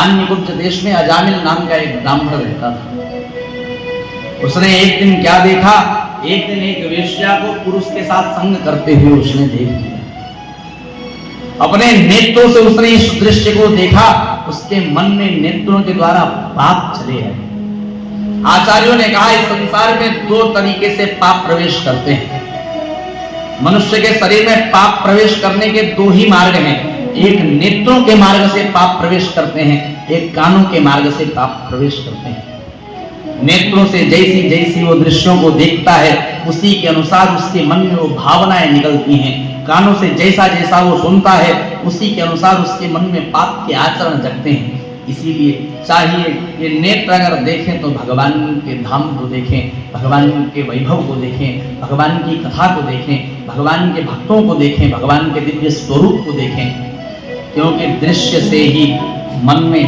मान्यकुब्ज देश में अजामिल नाम का एक ब्राह्मण रहता था। उसने एक दिन क्या देखा, एक दिन एक वेश्या को पुरुष के साथ संग करते हुए उसने देख लिया। अपने नेत्रों से उसने इस दृश्य को देखा, उसके मन में नेत्रों के द्वारा पाप चले आए। आचार्यों ने कहा इस संसार में दो तरीके से पाप प्रवेश करते हैं। मनुष्य के शरीर में पाप प्रवेश करने के दो ही मार्ग हैं। एक नेत्रों के मार्ग से पाप प्रवेश करते हैं, एक कानों के मार्ग से पाप प्रवेश करते हैं। नेत्रों से जैसी जैसी वो दृश्यों को देखता है उसी के अनुसार उसके मन में वो भावनाएं निकलती हैं। कानों से जैसा जैसा वो सुनता है उसी के अनुसार उसके मन में पाप के आचरण जगते हैं। इसीलिए चाहिए ये नेत्र अगर देखें तो भगवान के धाम को देखें, भगवान के वैभव को देखें, भगवान की कथा को देखें, भगवान के भक्तों को देखें, भगवान के दिव्य स्वरूप को देखें, क्योंकि दृश्य से ही मन में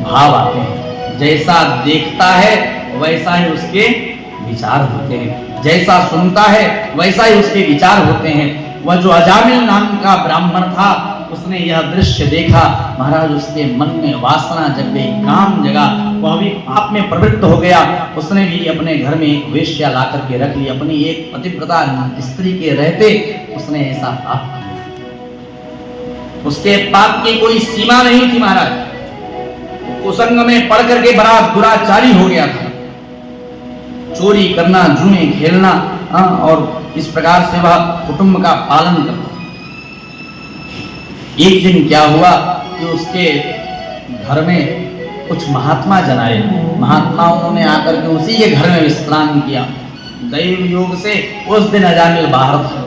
भाव आते हैं। जैसा देखता है वैसा ही उसके विचार होते हैं, जैसा सुनता है वैसा ही उसके विचार होते हैं। वह जो अजामिल नाम का ब्राह्मण था उसने यह दृश्य देखा, महाराज उसके मन में वासना जग गई, काम जगा, वह भी पाप में प्रवृत्त हो गया। उसने भी अपने घर में एक वेश्या ला करके रख ली। अपनी एक पतिव्रता स्त्री के रहते उसने ऐसा पाप किया। उसके पाप की कोई सीमा नहीं थी महाराज। कुसंग में पड़ करके बड़ा दुराचारी हो गया था। चोरी करना, जुए खेलना और इस प्रकार से वह कुटुंब का पालन करता। एक दिन क्या हुआ कि उसके घर में कुछ महात्मा जन आए। महात्माओं ने आकर के उसी के घर में विश्राम किया। दैव योग से उस दिन अजामिल बाहर था।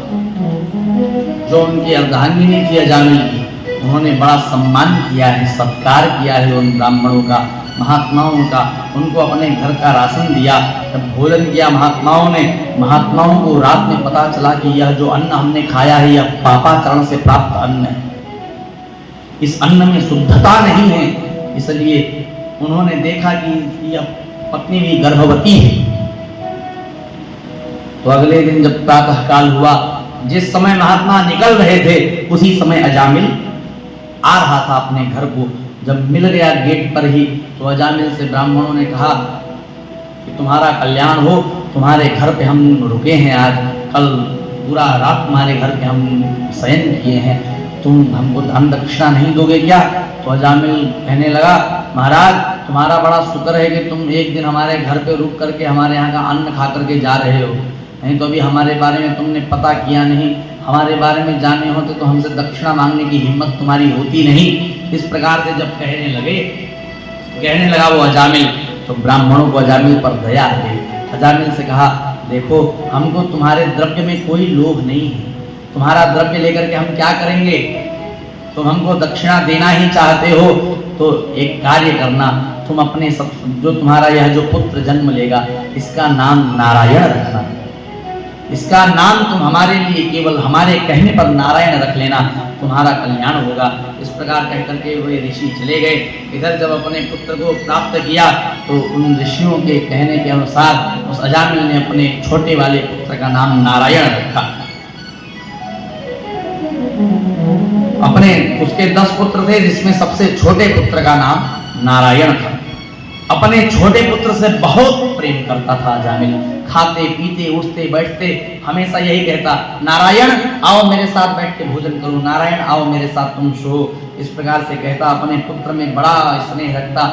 जो उनकी अर्धांगिनी थी अजामिल की, उन्होंने बड़ा सम्मान किया है, सत्कार किया है उन ब्राह्मणों का, महात्माओं का। उनको अपने घर का राशन दिया। जब भोजन किया महात्माओं को रात में पता चला कि यह जो अन्न हमने खाया है यह पापाचरण से प्राप्त अन्न है, इस अन्न में शुद्धता नहीं है। इसलिए उन्होंने देखा कि यह पत्नी भी गर्भवती है। तो अगले दिन जब प्रातः काल हुआ, जिस समय महात्मा निकल रहे थे उसी समय अजामिल आ रहा था अपने घर को। जब मिल गया गेट पर ही तो अजामिल से ब्राह्मणों ने कहा कि तुम्हारा कल्याण हो, तुम्हारे घर पे हम रुके हैं आज, कल पूरा रात तुम्हारे घर पे हम शयन किए हैं, तुम हमको धन दक्षिणा नहीं दोगे क्या? तो अजामिल कहने लगा महाराज तुम्हारा बड़ा शुक्र है कि तुम एक दिन हमारे घर पे रुक करके हमारे यहाँ का अन्न खा करके जा रहे हो, नहीं तो अभी हमारे बारे में तुमने पता किया नहीं, हमारे बारे में जाने होते तो हमसे दक्षिणा मांगने की हिम्मत तुम्हारी होती नहीं। इस प्रकार से जब कहने लगा वो अजामिल, तो ब्राह्मणों को अजामिल पर दया आ गई। अजामिल से कहा देखो हमको तुम्हारे द्रव्य में कोई लोभ नहीं है, तुम्हारा द्रव्य लेकर के हम क्या करेंगे, तुम हमको दक्षिणा देना ही चाहते हो तो एक कार्य करना, तुम अपने सब जो तुम्हारा यह जो पुत्र जन्म लेगा इसका नाम नारायण रखना, इसका नाम तुम हमारे लिए केवल हमारे कहने पर नारायण रख लेना, तुम्हारा कल्याण होगा। इस प्रकार कह करके वे ऋषि चले गए। इधर जब अपने पुत्र को प्राप्त किया तो उन ऋषियों के कहने के अनुसार उस अजामिल ने अपने छोटे वाले पुत्र का नाम नारायण रखा। अपने उसके 10 पुत्र थे जिसमें सबसे छोटे पुत्र का नाम नारायण था। अपने छोटे पुत्र से बहुत प्रेम करता था अजामिल। खाते पीते उठते बैठते हमेशा यही कहता नारायण आओ मेरे साथ बैठ के भोजन करो, नारायण आओ मेरे साथ तुम सो। इस प्रकार से कहता, अपने पुत्र में बड़ा स्नेह रखता,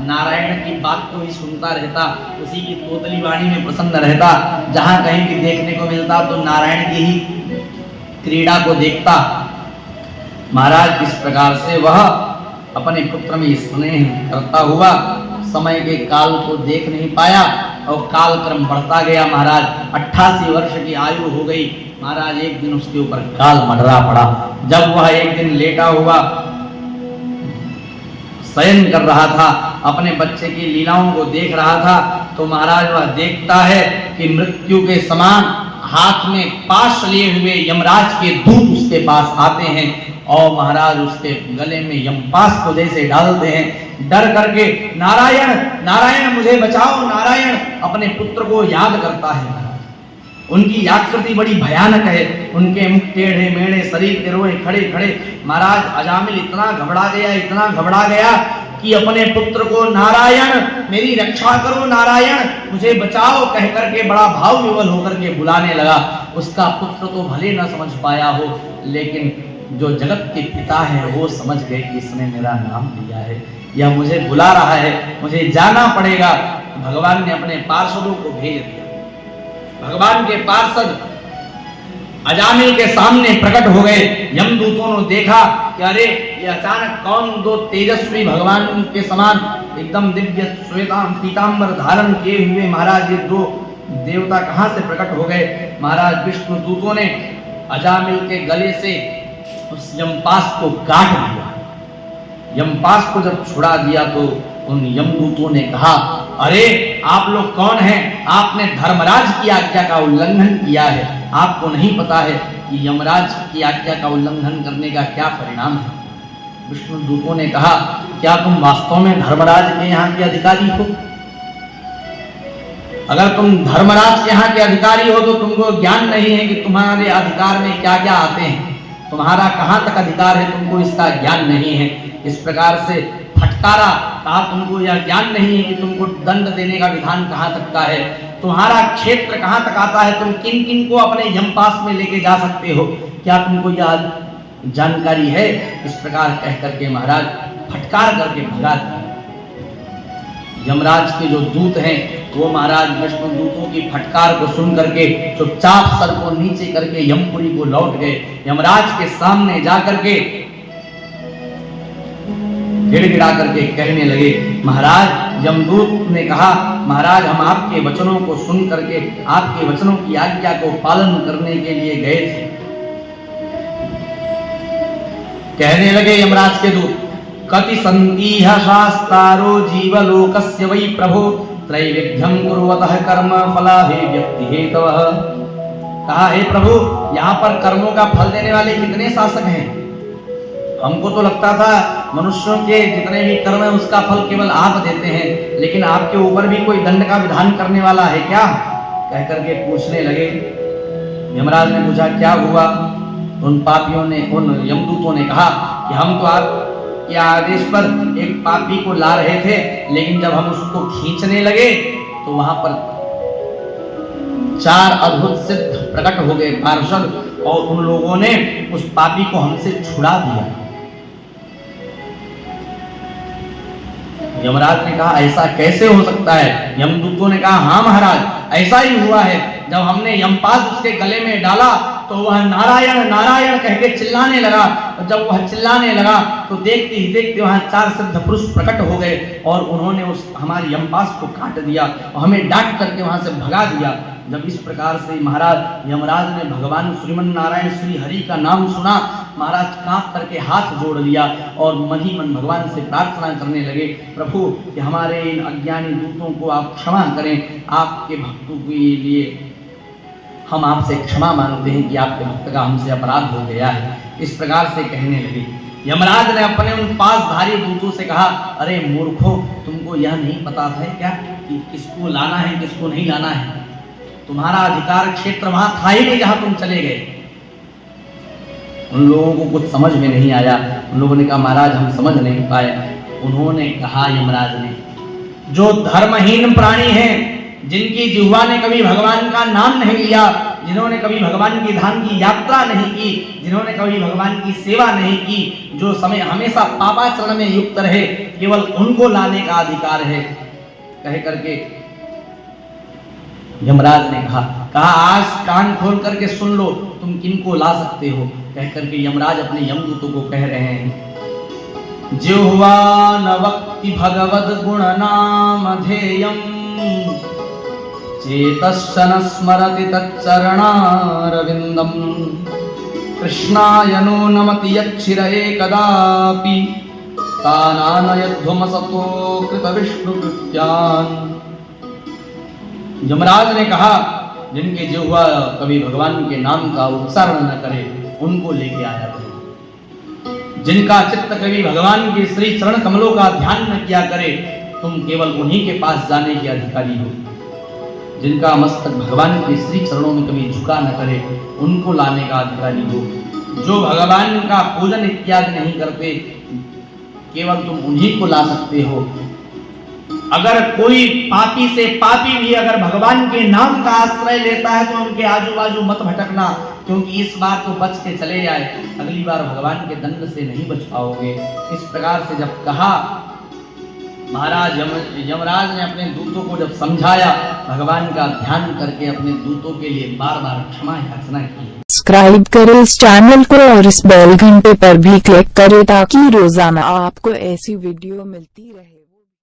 नारायण की बात को ही सुनता रहता, उसी की तोतली वाणी में प्रसन्न रहता। जहाँ कहीं भी देखने को मिलता तो नारायण की ही क्रीड़ा को देखता। महाराज इस प्रकार से वह अपने पुत्र में स्नेह करता हुआ समय के काल को देख नहीं पाया और काल क्रम बढ़ता गया। महाराज 88 वर्ष की आयु हो गई। महाराज एक दिन उसके ऊपर काल मंडरा पड़ा। जब वह एक दिन लेटा हुआ शयन कर रहा था, अपने बच्चे की लीलाओं को देख रहा था, तो महाराज वह देखता है कि मृत्यु के समान हाथ में पाश लिए हुए यमराज के दूत उसके पास आते हैं और महाराज उसके गले में यमपाश को जैसे डालते हैं। डर करके नारायण नारायण मुझे बचाओ, नारायण अपने पुत्र को याद करता है। महाराज उनकी आकृति बड़ी भयानक है, उनके मुख टेढ़े मेढ़े, शरीर के रोए खड़े खड़े। महाराज अजामिल इतना घबरा गया कि अपने पुत्र को नारायण मेरी रक्षा करो, नारायण मुझे बचाओ कह करके बड़ा भाव विवल होकर के बुलाने लगा। उसका पुत्र तो भले न समझ पाया हो, लेकिन जो जगत के पिता है वो समझ गए कि इसने मेरा नाम लिया है, यह मुझे बुला रहा है, मुझे जाना पड़ेगा। भगवान ने अपने पार्षदों को भेज दिया। भगवान के पार्षद अजामिल के सामने प्रकट हो गए। यमदूतों ने देखा कि अरे ये अचानक कौन दो तेजस्वी भगवान के समान एकदम दिव्य श्वेतांबर पीतांबर धारण किए हुए महाराज ये दो देवता कहां से प्रकट हो गए। महाराज विष्णु दूतों ने अजामिल के गले से उस यमपास को काट दिया। यमपास को जब छुड़ा दिया तो उन यमदूतों ने कहा, अरे आप लोग कौन हैं? आपने धर्मराज की आज्ञा का उल्लंघन किया है। आपको नहीं पता है कि यमराज की आज्ञा का उल्लंघन करने का क्या परिणाम है। विष्णु दूतों ने कहा, क्या तुम वास्तव में धर्मराज के यहाँ के अधिकारी हो? अगर तुम धर्मराज के यहाँ के अधिकारी हो तो तुमको ज्ञान नहीं है कि तुम्हारे अधिकार में क्या क्या आते हैं, तुम्हारा कहाँ तक अधिकार है, तुमको इसका ज्ञान नहीं है। इस प्रकार से फटकारा, कहा तुमको यह ज्ञान नहीं है कि तुमको दंड देने का विधान कहाँ तक का है, तुम्हारा क्षेत्र कहाँ तक आता है, तुम किन किन को अपने यमपास में लेके जा सकते हो, क्या तुमको यह जानकारी है? इस प्रकार कह करके महाराज फटकार करके भगा दिया। यमराज के जो दूत हैं वो महाराज विष्णु दूतों की फटकार को सुन करके चुपचाप सर को नीचे करके यमपुरी को लौट गए। यमराज के सामने जा करके गिड़गिड़ा करके कहने लगे, महाराज यमदूत ने कहा, महाराज हम आपके वचनों को सुन करके आपके वचनों की आज्ञा को पालन करने के लिए गए थे। कहने लगे यमराज के दूत, कति संतीह शास्तारो जीवलोकस्य वै प्रभो त्रैविध्यं कुर्वतः कर्म फलाभि व्यक्ति हेतवः। कहा, हे प्रभु यहाँ पर कर्मों का फल देने वाले कितने शासक हैं? हमको तो लगता था मनुष्यों के जितने भी कर्म है उसका फल केवल आप देते हैं, लेकिन आपके ऊपर भी कोई दंड का विधान करने वाला है क्या? कह करके पूछने लगे। यमराज ने पूछा, क्या हुआ? उन पापियों ने, उन यमदूतों ने कहा कि हम तो आपके आदेश पर एक पापी को ला रहे थे, लेकिन जब हम उसको खींचने लगे तो वहां पर 4 अद्भुत सिद्ध प्रकट हो गए पार्षद, और उन लोगों ने उस पापी को हमसे छुड़ा दिया। यमराज ने कहा, ऐसा कैसे हो सकता है? यमदूतों ने कहा, हाँ महाराज ऐसा ही हुआ है। जब हमने यमपास उसके गले में डाला तो वह नारायण नारायण कह के चिल्लाने लगा, और जब वह चिल्लाने लगा तो देखते ही देखते वहां 4 सिद्ध पुरुष प्रकट हो गए और उन्होंने उस हमारे यमपास को काट दिया और हमें डांट करके वहां से भगा दिया। जब इस प्रकार से महाराज यमराज ने भगवान श्रीमन नारायण श्री हरि का नाम सुना, महाराज कांप करके हाथ जोड़ लिया और मन ही मन भगवान से प्रार्थना करने लगे, प्रभु कि हमारे इन अज्ञानी दूतों को आप क्षमा करें, आपके भक्तों के लिए हम आपसे क्षमा मांगते हैं कि आपके भक्त का हमसे अपराध हो गया है। इस प्रकार से कहने लगे। यमराज ने अपने उन 5 धारी दूतों से कहा, अरे मूर्खों, तुमको यह नहीं पता था क्या कि किसको लाना है किसको नहीं लाना है? तुम्हारा अधिकार क्षेत्र वहां था ही नहीं जहां तुम चले गए। उन लोगों को कुछ समझ में नहीं आया। उन लोगों ने कहा, महाराज हम समझ नहीं पाए। उन्होंने कहा यमराज ने, जो धर्महीन प्राणी हैं, जिनकी जिह्वा ने कभी भगवान का नाम नहीं लिया, जिन्होंने कभी भगवान की धाम की यात्रा नहीं की, जिन्होंने कभी भगवान की सेवा नहीं की, जो समय हमेशा पापाचरण में युक्त रहे, केवल उनको लाने का अधिकार है। कह करके यमराज ने कहा आज कान खोल करके सुन लो, तुम किनको ला सकते हो। कह करके यमराज अपने यमदूतों को कह रहे हैं, जिह्वा न वक्ति भगवद गुण नाम धेयम् चेतश्चन स्मरति तच्चरणारविन्दम् कृष्णाय नो नमति यच्छिरये कदापि तानानयध्वमसतो कृतविष्णुकृत्यान्। यमराज ने कहा, जिनके जिह्वा कभी भगवान के नाम का उच्चारण न करे उनको लेके आया करो। जिनका चित्त कभी भगवान के श्री चरण कमलों का ध्यान न किया करे, तुम केवल उन्हीं के पास जाने के अधिकारी हो। जिनका मस्तक भगवान के श्री चरणों में कभी झुका न करे, उनको लाने का अधिकारी हो। जो भगवान का पूजन इत्यादि नहीं करते, केवल तुम उन्हीं को ला सकते हो। अगर कोई पापी से पापी भी अगर भगवान के नाम का आश्रय लेता है तो उनके आजू बाजू मत भटकना, क्योंकि इस बार तो बच के चले आए, अगली बार भगवान के दंड से नहीं बच पाओगे। इस प्रकार से जब कहा, महाराज यमराज ने अपने दूतों को जब समझाया, भगवान का ध्यान करके अपने दूतों के लिए बार बार क्षमा याचना की। सब्सक्राइब करें इस चैनल को और इस बेल घंटे पर भी क्लिक करें ताकि रोजाना आपको ऐसी वीडियो मिलती रहे।